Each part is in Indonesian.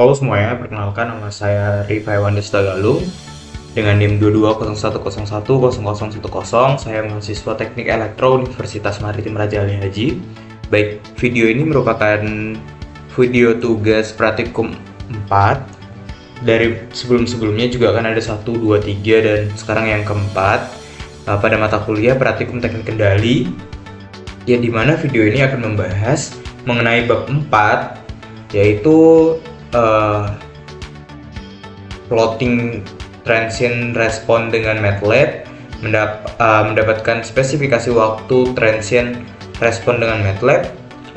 Halo semuanya, perkenalkan nama saya Rifaiwan Destagaluh dengan NIM 2201010010. Saya mahasiswa Teknik Elektro Universitas Maritim Raja Ali Haji. Baik, video ini merupakan video tugas praktikum 4. Dari sebelum-sebelumnya juga akan ada 1, 2, 3 dan sekarang yang keempat pada mata kuliah praktikum teknik kendali, ya dimana video ini akan membahas mengenai bab 4, yaitu plotting transient response dengan MATLAB, mendapatkan spesifikasi waktu transient response dengan MATLAB.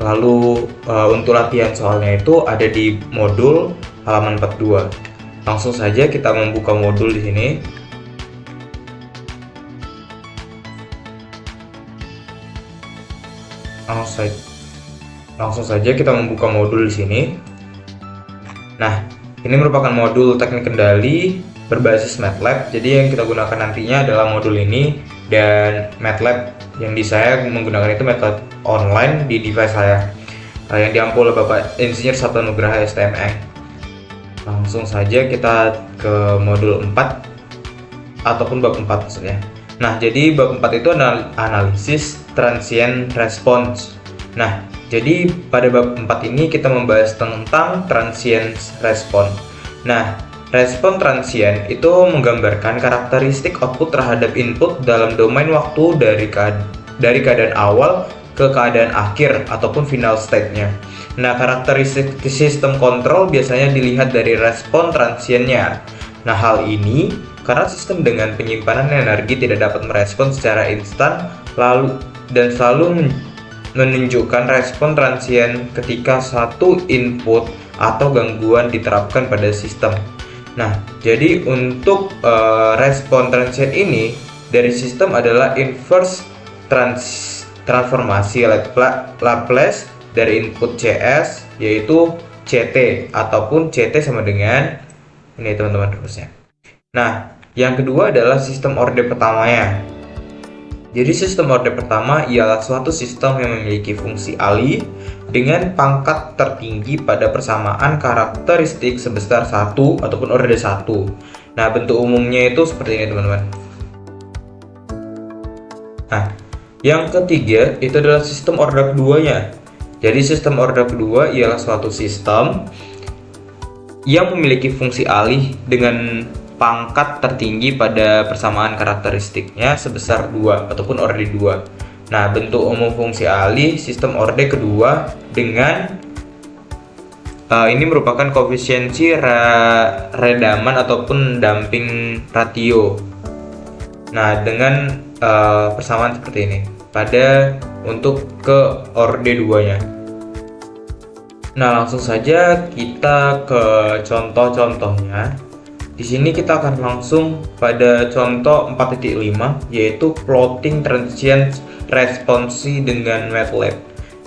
Lalu untuk latihan soalnya itu ada di modul halaman 42. Langsung saja kita membuka modul di sini. Langsung saja kita membuka modul di sini. Nah, ini merupakan modul teknik kendali berbasis MATLAB. Jadi yang kita gunakan nantinya adalah modul ini, dan MATLAB yang di saya menggunakan itu MATLAB online di device saya yang diampu oleh Bapak Insinyur Sabta Nugraha STMM. Langsung saja kita ke modul 4 ataupun bab 4 maksudnya. Nah, jadi bab 4 itu analisis transient response. Nah, jadi pada bab 4 ini kita membahas tentang transient response. Nah, respon transient itu menggambarkan karakteristik output terhadap input dalam domain waktu dari keadaan awal ke keadaan akhir ataupun final state-nya. Nah, karakteristik sistem kontrol biasanya dilihat dari respon transientnya. Nah, hal ini karena sistem dengan penyimpanan energi tidak dapat merespon secara instan dan selalu menunjukkan respon transient ketika satu input atau gangguan diterapkan pada sistem. Nah, jadi untuk respon transient ini dari sistem adalah inverse transformasi Laplace dari input CS, yaitu CT, ataupun CT sama dengan ini teman-teman rumusnya. Nah, yang kedua adalah sistem orde pertamanya. Jadi sistem orde pertama ialah suatu sistem yang memiliki fungsi alih dengan pangkat tertinggi pada persamaan karakteristik sebesar 1 ataupun orde 1. Nah, bentuk umumnya itu seperti ini teman-teman. Nah, yang ketiga itu adalah sistem orde keduanya. Jadi sistem orde kedua ialah suatu sistem yang memiliki fungsi alih dengan pangkat tertinggi pada persamaan karakteristiknya sebesar 2 ataupun orde 2. Nah, bentuk umum fungsi alih sistem orde kedua dengan ini merupakan koefisiensi redaman ataupun damping ratio. Nah, dengan persamaan seperti ini pada untuk ke orde 2-nya. Nah, langsung saja kita ke contoh-contohnya. Di sini kita akan langsung pada contoh 4.5, yaitu plotting transient response dengan MATLAB.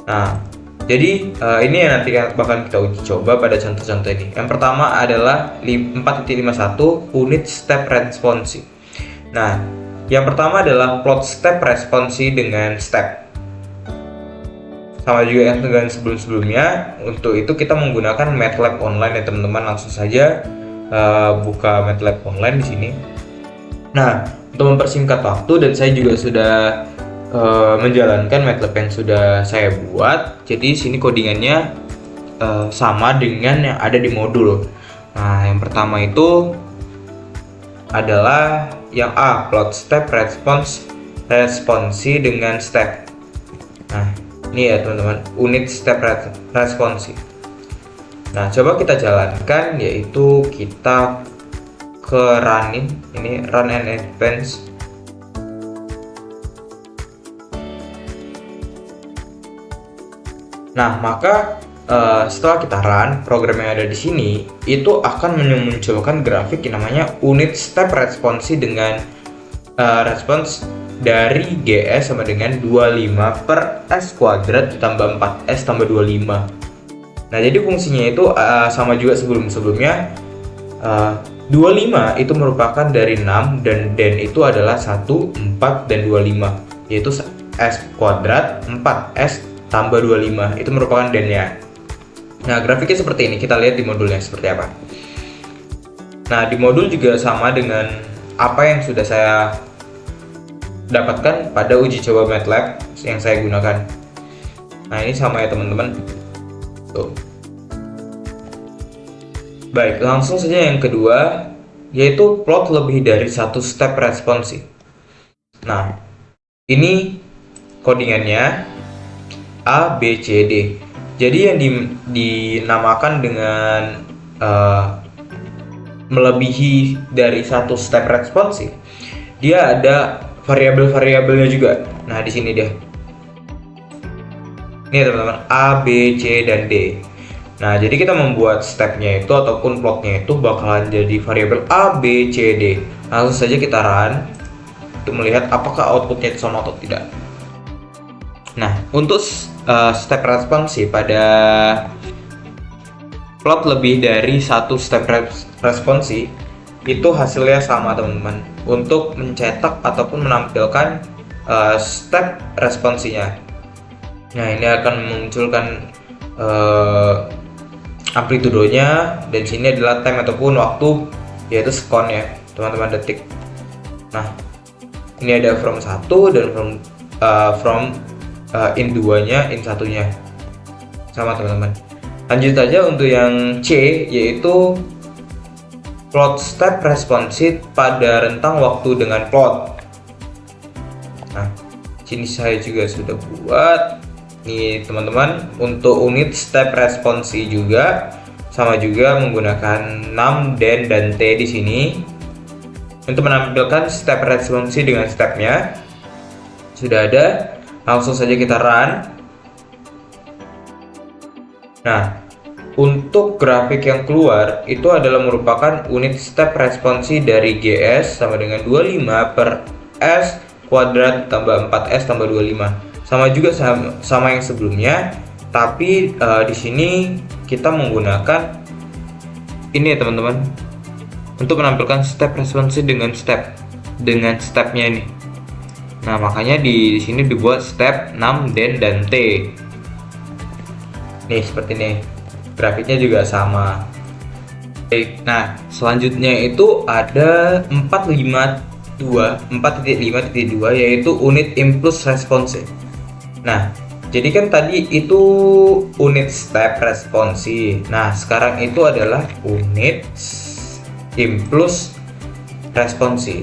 Nah, jadi ini yang nanti bakal kita uji coba pada contoh-contoh ini. Yang pertama adalah 4.51 unit step response. Nah, yang pertama adalah plot step response dengan step. Sama juga yang dengan sebelum-sebelumnya. Untuk itu kita menggunakan MATLAB online ya teman-teman. Langsung saja buka MATLAB online di sini. Nah, untuk mempersingkat waktu dan saya juga sudah menjalankan MATLAB yang sudah saya buat. Jadi sini codingannya sama dengan yang ada di modul. Nah, yang pertama itu adalah yang A, plot step response dengan step. Nah, ini ya teman-teman, unit step response. Nah, coba kita jalankan, yaitu kita ke run and advance. Nah, maka setelah kita run, program yang ada di sini itu akan memunculkan grafik yang namanya unit step response dengan response dari GS sama dengan 25 per S kuadrat ditambah 4S tambah 25. Nah, jadi fungsinya itu sama juga sebelum-sebelumnya. 25 itu merupakan dari 6 dan itu adalah 1, 4, dan 25, yaitu S kuadrat 4S tambah 25 itu merupakan den-nya. Nah, grafiknya seperti ini. Kita lihat di modulnya seperti apa. Nah, di modul juga sama dengan apa yang sudah saya dapatkan pada uji coba MATLAB yang saya gunakan. Nah, ini sama ya teman-teman. Tuh. Baik, langsung saja yang kedua, yaitu plot lebih dari satu step responsi. Nah, ini codingannya A, B, C, D. Jadi yang dinamakan dengan melebihi dari satu step responsi, dia ada variabel-variabelnya juga. Nah, di sini dia. Ini teman-teman, A, B, C, dan D. Nah, jadi kita membuat stepnya itu ataupun plotnya itu bakalan jadi variabel A, B, C, D. Langsung saja kita run untuk melihat apakah outputnya itu sama atau tidak. Nah, untuk step responsi pada plot lebih dari satu step responsi itu hasilnya sama teman-teman. Untuk mencetak ataupun menampilkan step responsinya. Nah, ini akan memunculkan amplitudonya, dan sini adalah time ataupun waktu, yaitu sekon ya teman-teman, detik. Nah, ini ada from 1 dan from in 2-nya, in 1-nya sama teman-teman. Lanjut aja untuk yang C, yaitu plot step responsive pada rentang waktu dengan plot. Nah, sini saya juga sudah buat nih teman-teman. Untuk unit step responsi juga sama juga menggunakan num, den, dan t di sini untuk menampilkan step responsi dengan stepnya. Sudah ada. Langsung saja kita run. Nah, untuk grafik yang keluar itu adalah merupakan unit step responsi dari GS sama dengan 25 per S kuadrat tambah 4S tambah 25. Sama juga sama yang sebelumnya, tapi di sini kita menggunakan ini ya teman-teman, untuk menampilkan step responsi dengan stepnya ini. Nah, makanya di sini dibuat step, num, den, dan t. Nih seperti ini. Grafiknya juga sama. Oke, nah selanjutnya itu ada 4.5.2 yaitu unit impulse response. Nah, jadi kan tadi itu unit step responsi. Nah, sekarang itu adalah unit impulse responsi.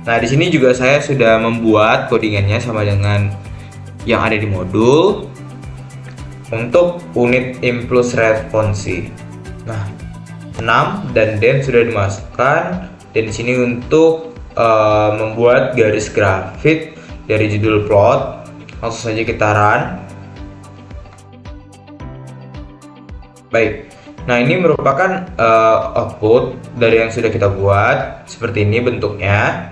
Nah, di sini juga saya sudah membuat codingannya sama dengan yang ada di modul untuk unit impulse responsi. Nah, 6 dan den sudah dimasukkan, dan di sini untuk membuat garis grafik dari judul plot. Langsung saja kita run. Baik. Nah, ini merupakan output dari yang sudah kita buat. Seperti ini bentuknya.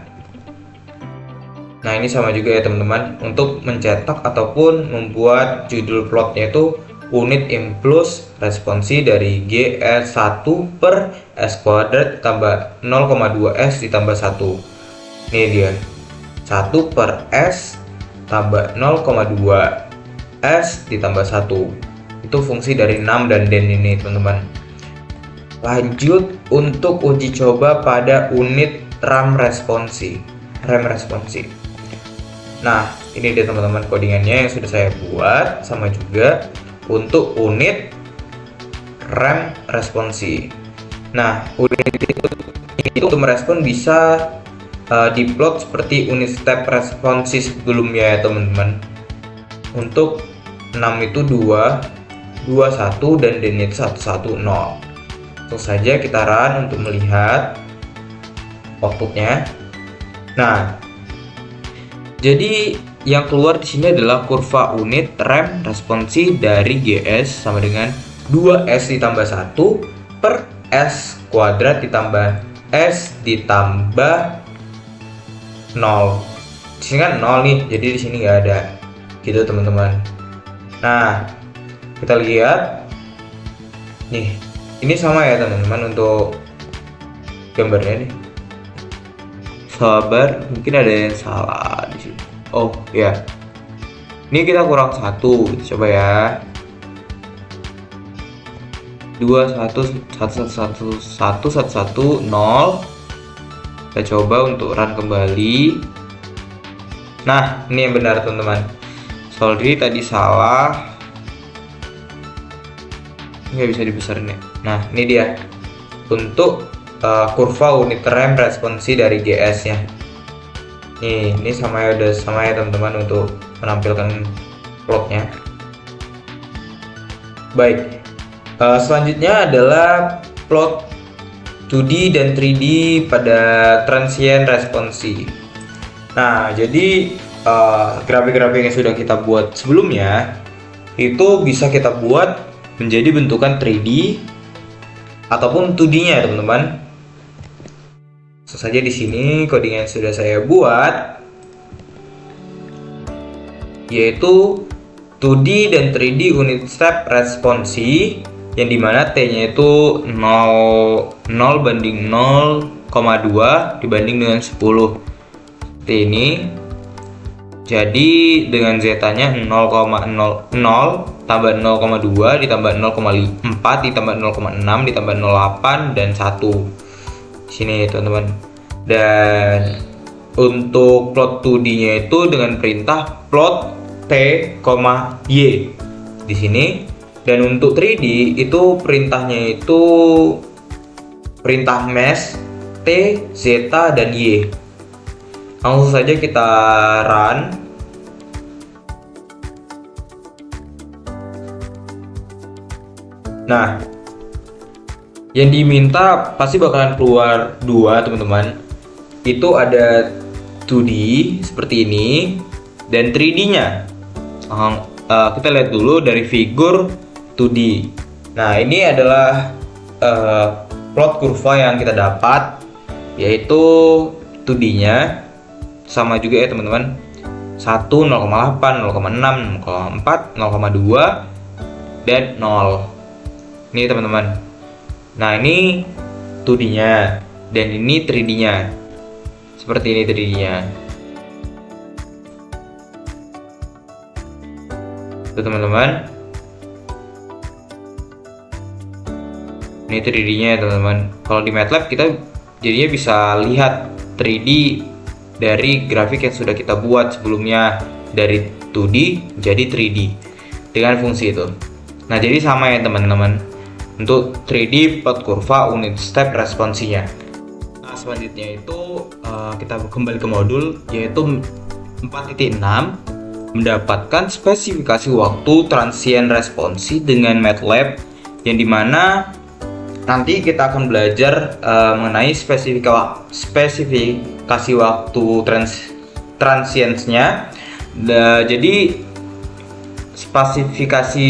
Nah, ini sama juga ya teman-teman, untuk mencetak ataupun membuat judul plotnya itu unit impulse responsi dari GS1 per S kuadrat tambah 0,2S ditambah 1. Ini dia, 1 per S tambah 0,2S ditambah 1. Itu fungsi dari num dan den ini teman-teman. Lanjut untuk uji coba pada unit RAM responsi. Nah, ini dia teman-teman codingannya yang sudah saya buat, sama juga untuk unit RAM responsi. Nah, unit itu untuk merespon bisa diplot seperti unit step responsi sebelumnya ya teman-teman. Untuk 6 itu 2, 21, dan den itu 110. Langsung saja kita run untuk melihat outputnya. Nah, jadi yang keluar di sini adalah kurva unit RAM responsi dari GS sama dengan 2S ditambah 1 per S kuadrat ditambah S ditambah 0. Di sini kan 0 nih, jadi di sini nggak ada. Gitu teman-teman. Nah, kita lihat nih, ini sama ya teman-teman untuk gambarnya nih. Sabar, mungkin ada yang salah di sini. Oh ya, ini kita kurang 1. Coba ya. 0. Kita coba untuk run kembali. Nah, ini yang benar teman-teman. Sorry tadi salah, nggak bisa dibesarin ya. Nah, ini dia untuk kurva unit rem responsi dari GS nya. Ini sama ya, udah sama ya teman-teman untuk menampilkan plotnya. Baik, selanjutnya adalah plot 2D dan 3D pada transient responsi. Nah, jadi grafik-grafik yang sudah kita buat sebelumnya itu bisa kita buat menjadi bentukan 3D ataupun 2D-nya, teman-teman. Langsung saja di sini coding yang sudah saya buat, yaitu 2D dan 3D unit step responsi, yang dimana T-nya itu 0 banding 0,2 dibanding dengan 10. Ini jadi dengan Z-nya 0,00 tambah 0,2 ditambah 0,4 ditambah 0,6 ditambah 0,8 dan 1 sini teman-teman. Dan untuk plot 2D-nya itu dengan perintah plot T, Y di sini. Dan untuk 3D itu perintahnya itu perintah mesh T, Z, dan Y. Langsung saja kita run. Nah, yang diminta pasti bakalan keluar dua teman-teman. Itu ada 2D seperti ini dan 3D-nya. Kita lihat dulu dari figur 2D. Nah, ini adalah plot kurva yang kita dapat, yaitu 2D-nya sama juga ya teman-teman, 1, 0,8, 0,6, 0,4, 0,2 dan 0. Ini teman-teman. Nah, ini 2D-nya dan ini 3D-nya. Seperti ini 3D-nya. Tuh teman-teman. Ini 3D-nya ya teman-teman. Kalau di MATLAB kita jadinya bisa lihat 3D dari grafik yang sudah kita buat sebelumnya, dari 2D jadi 3D dengan fungsi itu. Nah, jadi sama ya teman-teman untuk 3D plot kurva unit step responsinya. Nah, selanjutnya itu kita kembali ke modul, yaitu 4.6 mendapatkan spesifikasi waktu transient responsi dengan MATLAB, yang dimana nanti kita akan belajar mengenai spesifikasi waktu transientnya. Jadi spesifikasi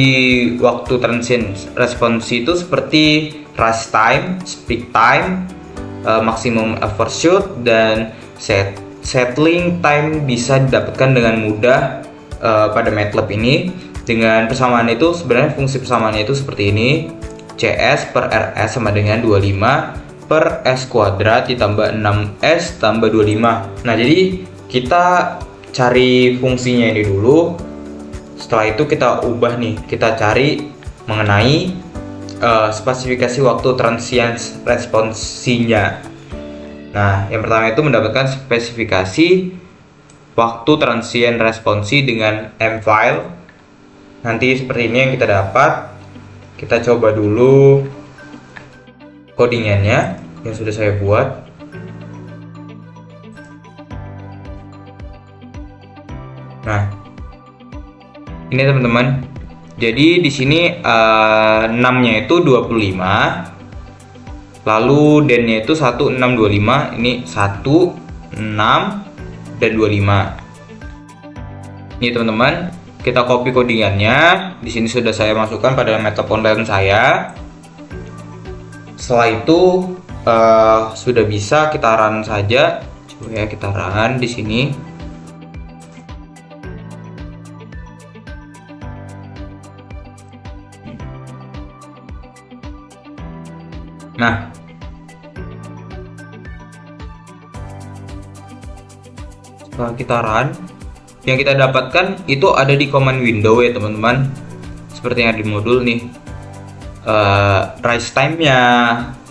waktu transient responsi itu seperti rise time, peak time, maximum overshoot, dan settling time bisa didapatkan dengan mudah pada MATLAB ini. Dengan persamaan itu, sebenarnya fungsi persamaannya itu seperti ini. CS per RS sama dengan 25 per S kuadrat ditambah 6S tambah 25. Nah, jadi kita cari fungsinya ini dulu. Setelah itu kita ubah nih, kita cari mengenai spesifikasi waktu transient responsinya. Nah, yang pertama itu mendapatkan spesifikasi waktu transient responsi dengan M-file. Nanti seperti ini yang kita dapat. Kita coba dulu codingannya yang sudah saya buat. Nah, ini teman-teman. Jadi di sini 6-nya itu 25. Lalu den-nya itu 1625. Ini 1, 6 dan 25. Ini teman-teman. Kita copy codingannya. Di sini sudah saya masukkan pada MATLAB online saya. Setelah itu sudah bisa kita run saja. Coba ya kita run di sini. Nah, setelah kita run, yang kita dapatkan itu ada di command window ya teman-teman, seperti yang ada di modul nih. rise time-nya,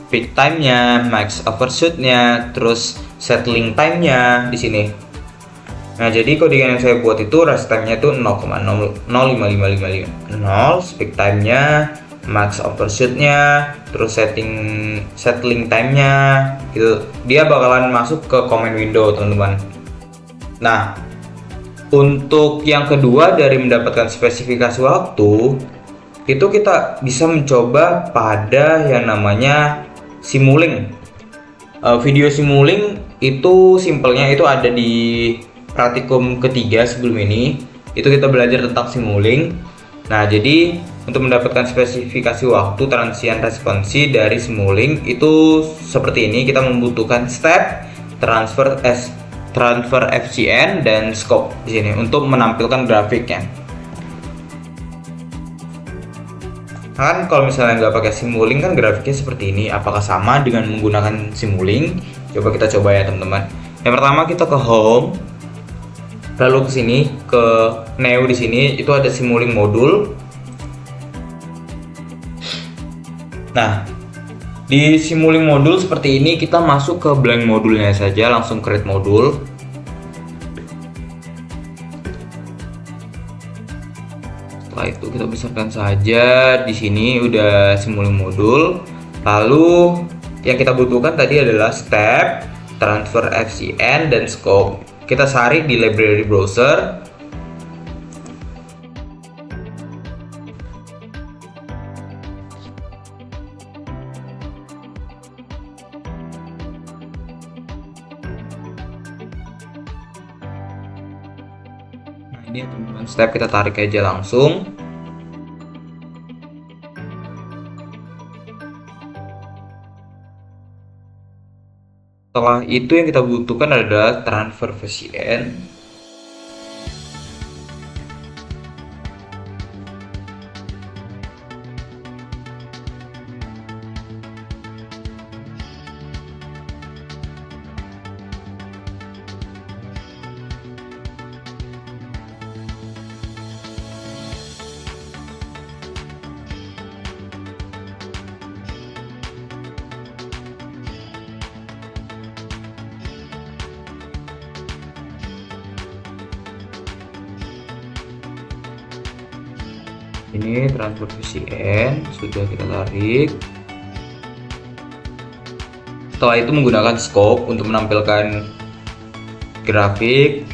peak time-nya, max overshoot-nya, terus settling time-nya di sini. Nah, jadi codingan yang saya buat itu rise time-nya itu 0,05555, peak time-nya, max overshoot-nya, terus settling time-nya gitu. Dia bakalan masuk ke command window, teman-teman. Nah, untuk yang kedua dari mendapatkan spesifikasi waktu, itu kita bisa mencoba pada yang namanya Simulink. Video Simulink itu simpelnya itu ada di praktikum ketiga sebelum ini. Itu kita belajar tentang Simulink. Nah, jadi untuk mendapatkan spesifikasi waktu transient responsi dari Simulink itu seperti ini. Kita membutuhkan step, transfer FCN dan scope di sini untuk menampilkan grafiknya. Kan kalau misalnya nggak pakai Simulink kan grafiknya seperti ini. Apakah sama dengan menggunakan Simulink? Coba kita coba ya, teman-teman. Yang pertama kita ke home, lalu ke sini ke Neo. Di sini itu ada Simulink modul. Nah, di Simulink modul seperti ini kita masuk ke blank modulnya saja, langsung create modul. Setelah itu kita besarkan saja. Di sini udah Simulink modul. Lalu yang kita butuhkan tadi adalah step, transfer FCN dan scope. Kita cari di library browser. Ini ya teman-teman, step kita tarik aja langsung. Setelah itu yang kita butuhkan adalah transfer VCN. Ini transfer VCN sudah kita tarik. Setelah itu menggunakan scope untuk menampilkan grafik.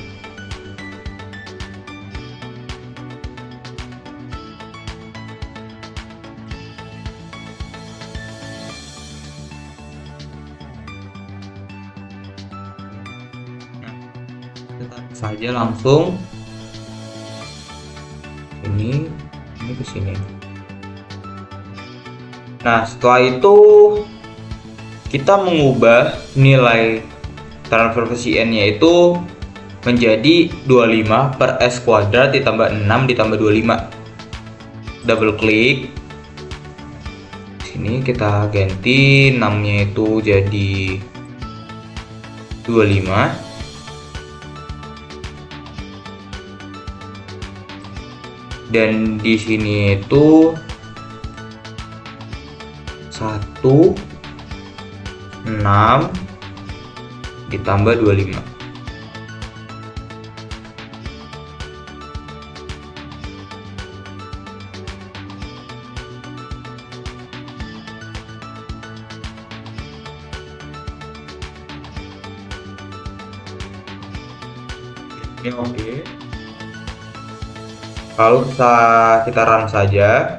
Kita tarik saja langsung ini ke sini. Nah, setelah itu kita mengubah nilai transfer VCN-nya itu menjadi 25 per S kuadrat ditambah 6 ditambah 25. Double klik. Sini kita ganti 6-nya itu jadi 25. Dan di sini itu 1 6 ditambah 25. Ini oke. Lalu kita run saja.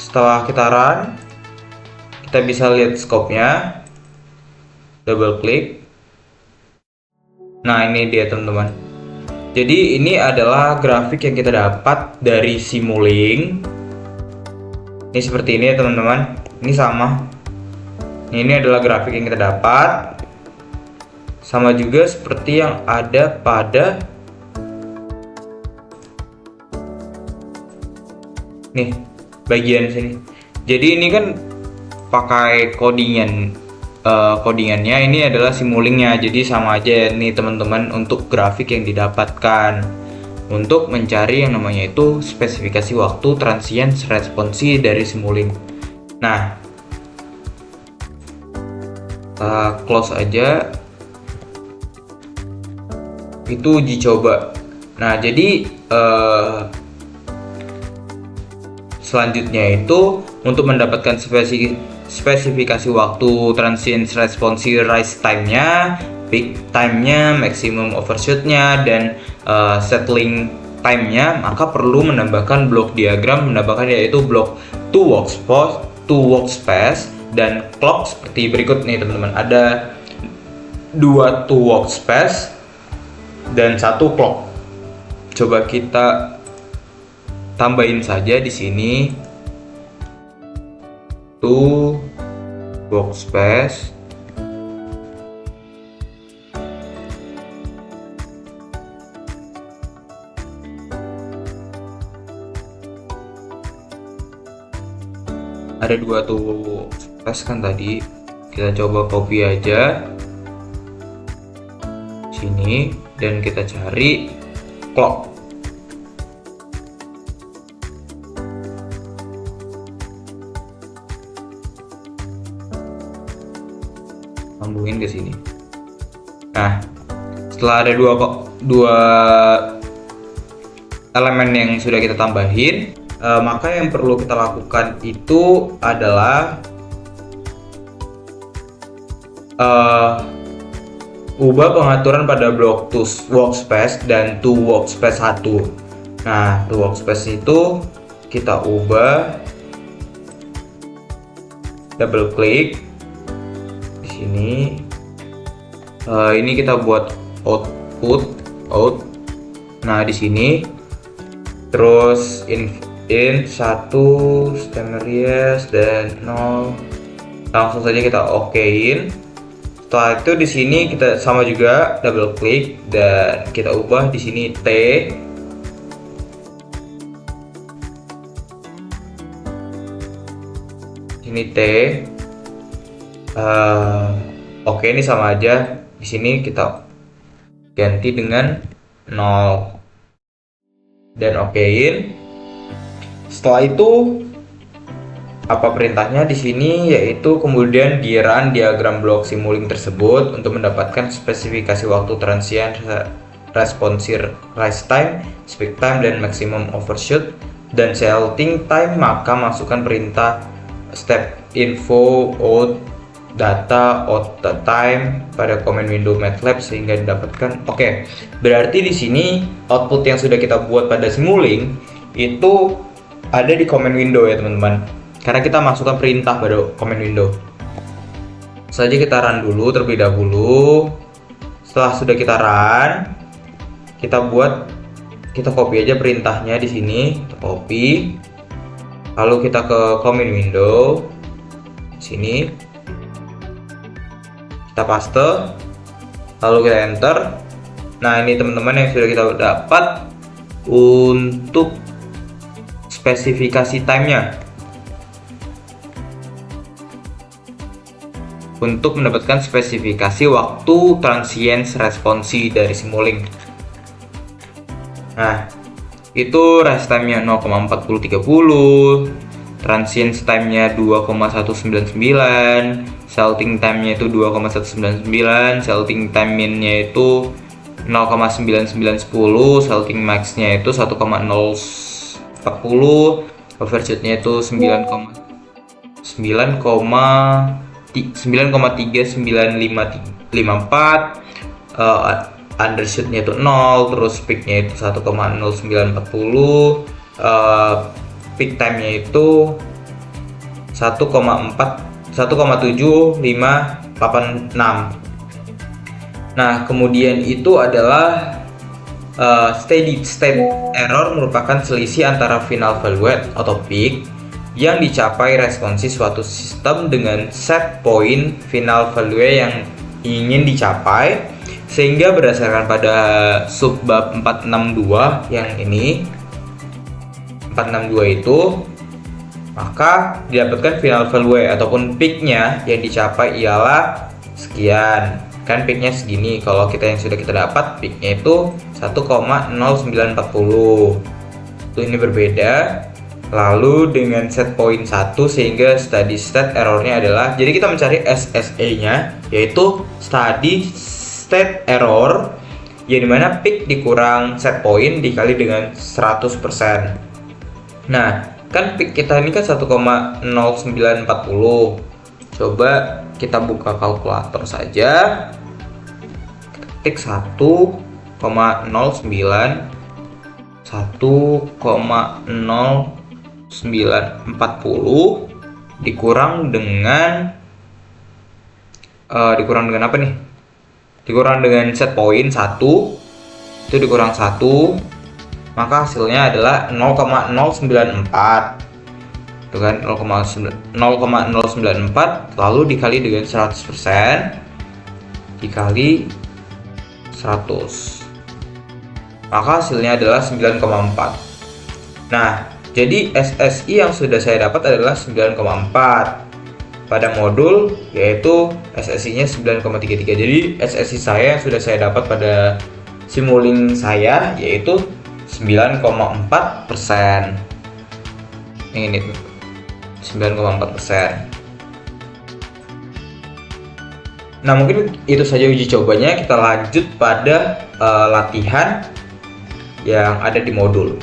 Setelah kita run, kita bisa lihat scope-nya. Double klik. Nah, ini dia teman-teman. Jadi ini adalah grafik yang kita dapat dari Simulink. Ini seperti ini ya teman-teman. Ini sama. Ini adalah grafik yang kita dapat. Sama juga seperti yang ada pada nih bagian sini. Jadi ini kan pakai codingannya ini adalah Simulinknya. Jadi sama aja nih teman-teman untuk grafik yang didapatkan. untuk mencari yang namanya itu spesifikasi waktu transient responsi dari Simulink. Nah, kita close aja. Itu uji coba. Nah, jadi selanjutnya itu untuk mendapatkan spesifikasi waktu transient responsi rise time-nya, peak time-nya, maximum overshoot-nya, dan settling time-nya, maka perlu menambahkan blok diagram yaitu blok to workspace dan clock seperti berikut nih teman-teman. Ada 2 to workspace dan 1 clock. Coba kita tambahin saja di sini to workspace ada 2 tuh space kan tadi. Kita coba copy aja sini dan kita cari clock. Sambungin ke sini. Nah, setelah ada dua elemen yang sudah kita tambahin, maka yang perlu kita lakukan itu adalah ubah pengaturan pada blok to workspace dan to workspace 1. Nah, to workspace itu kita ubah, double klik di sini. Ini kita buat out. Nah, di sini terus in 1 stem areas dan 0. Langsung saja kita okein. Setelah itu di sini kita sama juga double klik dan kita ubah di sini T. Ini T. Oke, ini sama aja. Di sini kita ganti dengan 0 dan okein. Setelah itu apa perintahnya di sini, yaitu kemudian run diagram blok Simulink tersebut untuk mendapatkan spesifikasi waktu transient responsi rise time, peak time, dan maximum overshoot dan settling time. Maka masukkan perintah step info out data out time pada command window MATLAB sehingga didapatkan. Oke, berarti di sini output yang sudah kita buat pada Simulink itu ada di command window ya teman-teman, karena kita masukkan perintah pada command window. Saja kita run dulu terlebih dahulu. Setelah sudah kita run, kita copy aja perintahnya di sini, kita copy. Lalu kita ke command window sini, kita paste, lalu kita enter. Nah, ini teman-teman yang sudah kita dapat untuk spesifikasi time-nya. Untuk mendapatkan spesifikasi waktu transient responsi dari Simulink. Nah, itu rest time-nya 0,4030, transient time-nya 2,199, settling time-nya itu 2,199, settling time-nya itu 0,9910, settling max-nya itu 1,040, overshoot-nya itu 9,3954, undershoot-nya itu 0, terus peak-nya itu 1,0940, peak time-nya itu 1,7586. Nah, kemudian itu adalah steady state error, merupakan selisih antara final value atau peak yang dicapai responsi suatu sistem dengan set point final value yang ingin dicapai, sehingga berdasarkan pada subbab 462 yang ini 462 itu, maka didapatkan final value ataupun peaknya yang dicapai ialah sekian. kan peaknya segini. Kalau kita yang sudah kita dapat peaknya itu 1,0940. Itu ini berbeda. Lalu dengan set point 1 sehingga steady state errornya adalah, jadi kita mencari SSE nya yaitu steady state error, yang dimana peak dikurang set point dikali dengan 100%. Nah kan peak kita ini kan 1,0940. Coba kita buka kalkulator saja, ketik 1,0940 dikurang dengan apa nih? Dikurang dengan set point 1, itu dikurang 1, maka hasilnya adalah 0,094. Itu kan 0,094 lalu dikali dengan 100% dikali 100. Maka hasilnya adalah 9,4. Nah, jadi SSI yang sudah saya dapat adalah 9,4 pada modul, yaitu SSI-nya 9,33. Jadi SSI saya yang sudah saya dapat pada Simulink saya yaitu 9,4%. Ini 9,4%. Nah, mungkin itu saja uji cobanya. Kita lanjut pada latihan yang ada di modul.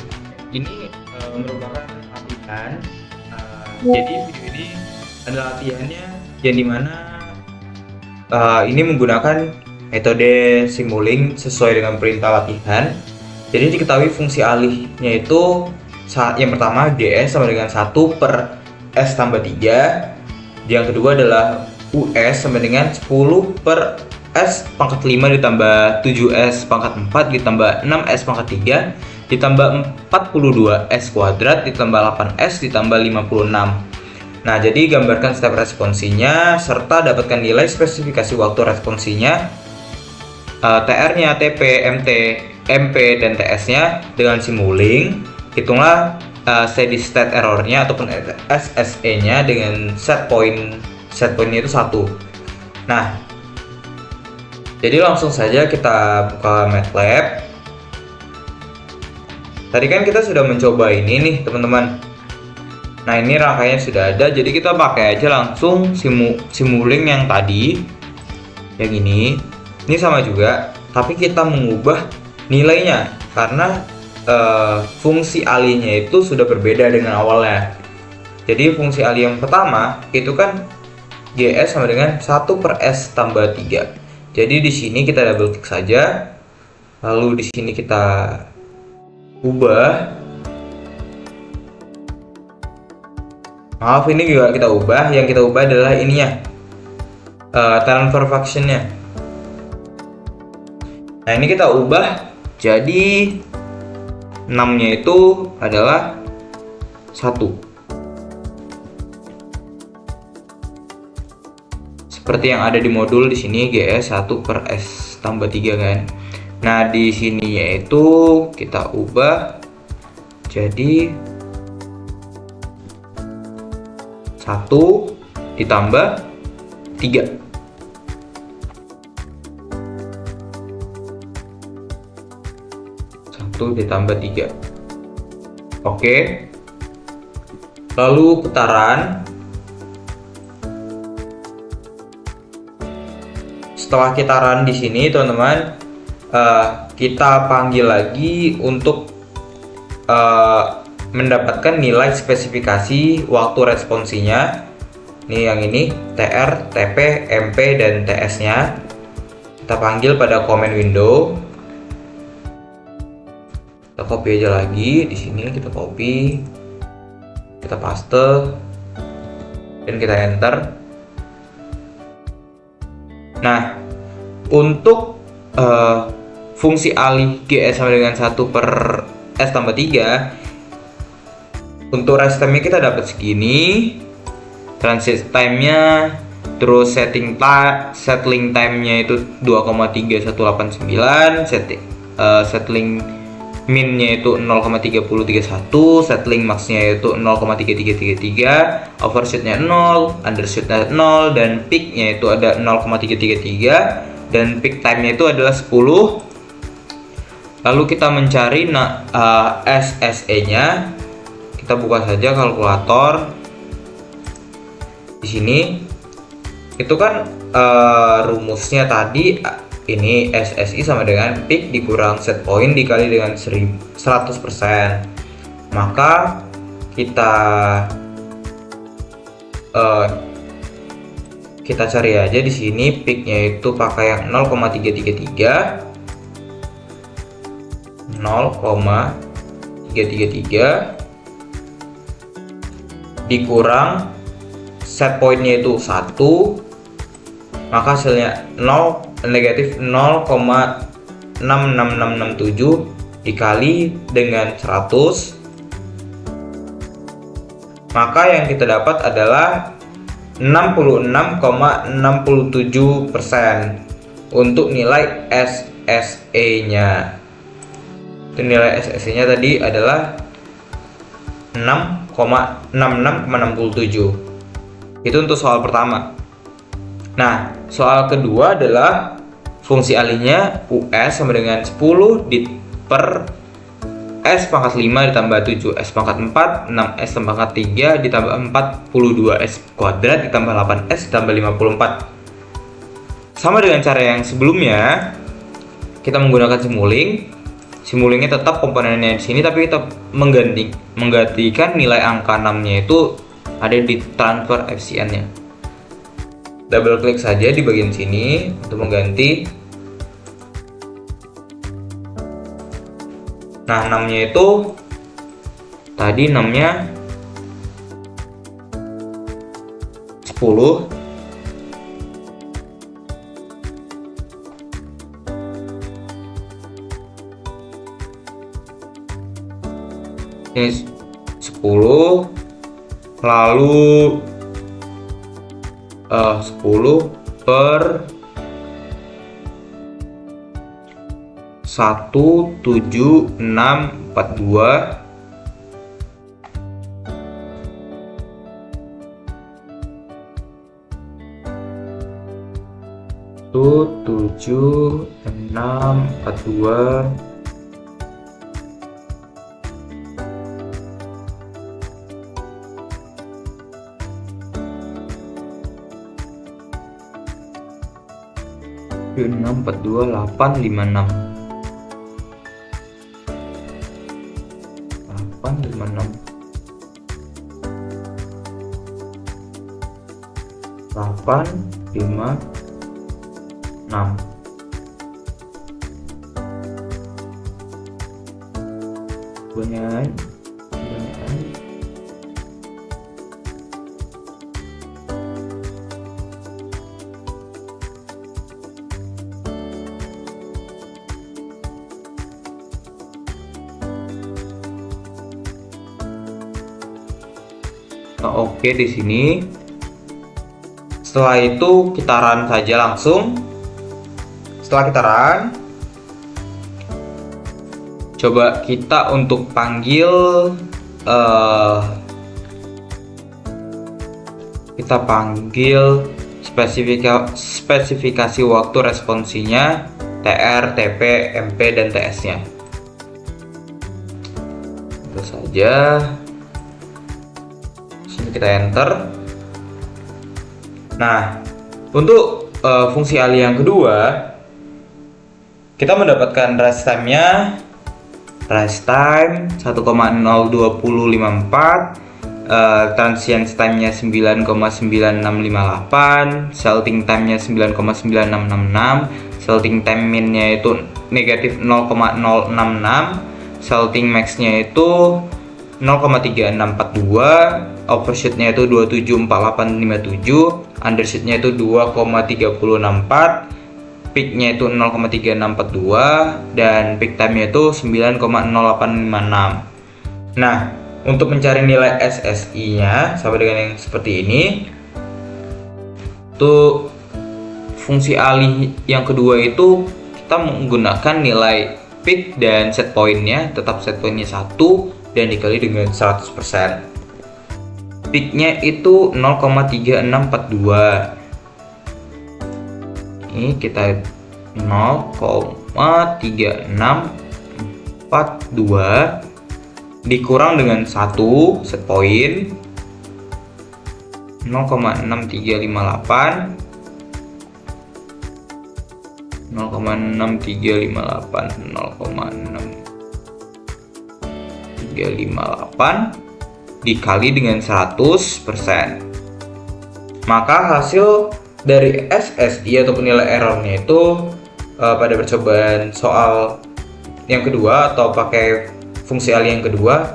Ini merupakan latihan. Jadi video ini adalah latihannya yang dimana ini menggunakan metode Simulink sesuai dengan perintah latihan. Jadi diketahui fungsi alihnya itu yang pertama GS sama dengan 1 per S tambah 3. Yang kedua adalah US sama dengan 10 per S pangkat 5 ditambah 7S pangkat 4 ditambah 6S pangkat 3 ditambah 42 S kuadrat ditambah 8S ditambah 56. Nah, jadi gambarkan step responsinya serta dapatkan nilai spesifikasi waktu responsinya, TR-nya, TP, MT, MP, dan TS-nya dengan Simulink. Hitunglah steady state error-nya ataupun SSE-nya dengan set point-nya itu 1. Nah, jadi langsung saja kita buka MATLAB. Tadi kan kita sudah mencoba ini nih teman-teman. Nah, ini rangkaian sudah ada, jadi kita pakai aja langsung Simulink yang tadi, yang ini sama juga, tapi kita mengubah nilainya karena fungsi alihnya itu sudah berbeda dengan awalnya. Jadi fungsi alih yang pertama itu kan GS sama dengan 1 per S tambah 3. Jadi di sini kita double klik saja, lalu di sini kita ubah. Maaf, ini juga kita ubah. Yang kita ubah adalah ininya, transfer function-nya. Nah, ini kita ubah jadi 6-nya itu adalah 1. Seperti yang ada di modul di sini GS 1 per S tambah 3 kan. Nah, di sini yaitu kita ubah jadi 1 ditambah 3. Ditambah 3. Oke. Lalu putaran. Setelah kita run di sini, teman-teman, kita panggil lagi untuk mendapatkan nilai spesifikasi waktu responsinya. Nih yang ini, TR, TP, MP, dan TS-nya. Kita panggil pada command window. Kita copy aja lagi di sini, kita copy, kita paste, dan kita enter. Nah, untuk fungsi alih GS sama dengan 1 per S tambah 3, untuk rest time-nya kita dapat segini, transit time-nya, terus settling time-nya itu 2,3189, settling min-nya itu 0,3031, settling max-nya itu 0,3333, overshoot-nya 0, undershoot-nya 0, dan peak-nya itu ada 0,333, dan peak time-nya itu adalah 10. Lalu kita mencari SSE-nya. Kita buka saja kalkulator. Di sini itu kan rumusnya tadi, ini SSI sama dengan peak dikurang set point dikali dengan 100%. Maka kita cari aja di sini peaknya itu pakai yang 0,333 dikurang set pointnya itu 1, maka hasilnya negatif 0,66667 dikali dengan 100, maka yang kita dapat adalah 66,67% untuk nilai SSE-nya. Nilai SSE-nya tadi adalah 66,67. Itu untuk soal pertama. Nah, soal kedua adalah fungsi alihnya US sama dengan 10 per S pangkat 5 ditambah 7S pangkat 4, 6S pangkat 3 ditambah 42S kuadrat ditambah 8S ditambah 54. Sama dengan cara yang sebelumnya, kita menggunakan simuling. Simulingnya tetap komponennya di sini, tapi kita menggantikan nilai angka 6-nya itu ada di transfer FCN-nya. Double klik saja di bagian sini untuk mengganti. Nah, 6-nya itu tadi 6-nya 10. Ini 10, lalu 10 per 17642 7642 642 856 banyak. Oke, di sini. Setelah itu kita run saja langsung. Setelah kita run, coba kita untuk panggil spesifikasi waktu responsinya TR, TP, MP, dan TS-nya. Itu saja. Sini kita enter. Nah, untuk fungsi alih yang kedua, kita mendapatkan rest time-nya. Rest time 1,02054, transient time-nya 9,9658, salting time-nya 9,9666, salting time min-nya itu negatif 0,066, salting max-nya itu 0,3642, overshoot-nya itu 274857, undershoot-nya itu 2,3064, peak-nya itu 0,3642, dan peak time-nya itu 9,0856. Nah, untuk mencari nilai SSI-nya sama dengan yang seperti ini, untuk fungsi alih yang kedua itu kita menggunakan nilai peak dan set point-nya, tetap set point-nya 1 dan dikali dengan 100%. Peak-nya itu 0,3642. Ini kita 0,3642 dikurang dengan 1 set poin 0,6358 dikali dengan 100%. Maka hasil dari SSI atau nilai errornya itu pada percobaan soal yang kedua atau pakai fungsi Ali yang kedua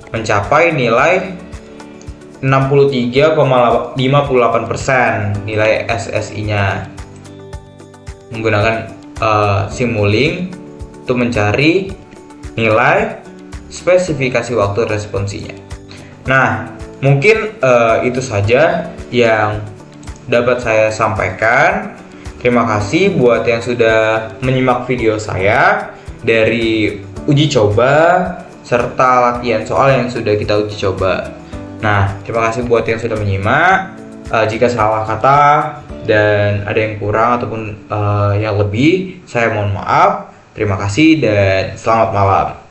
mencapai nilai 63,58% nilai SSI-nya. Menggunakan Simulink untuk mencari nilai spesifikasi waktu responsinya. Nah, mungkin itu saja yang dapat saya sampaikan. Terima kasih buat yang sudah menyimak video saya dari uji coba serta latihan soal yang sudah kita uji coba. Nah, terima kasih buat yang sudah menyimak. Jika salah kata dan ada yang kurang ataupun yang lebih, saya mohon maaf. Terima kasih dan selamat malam.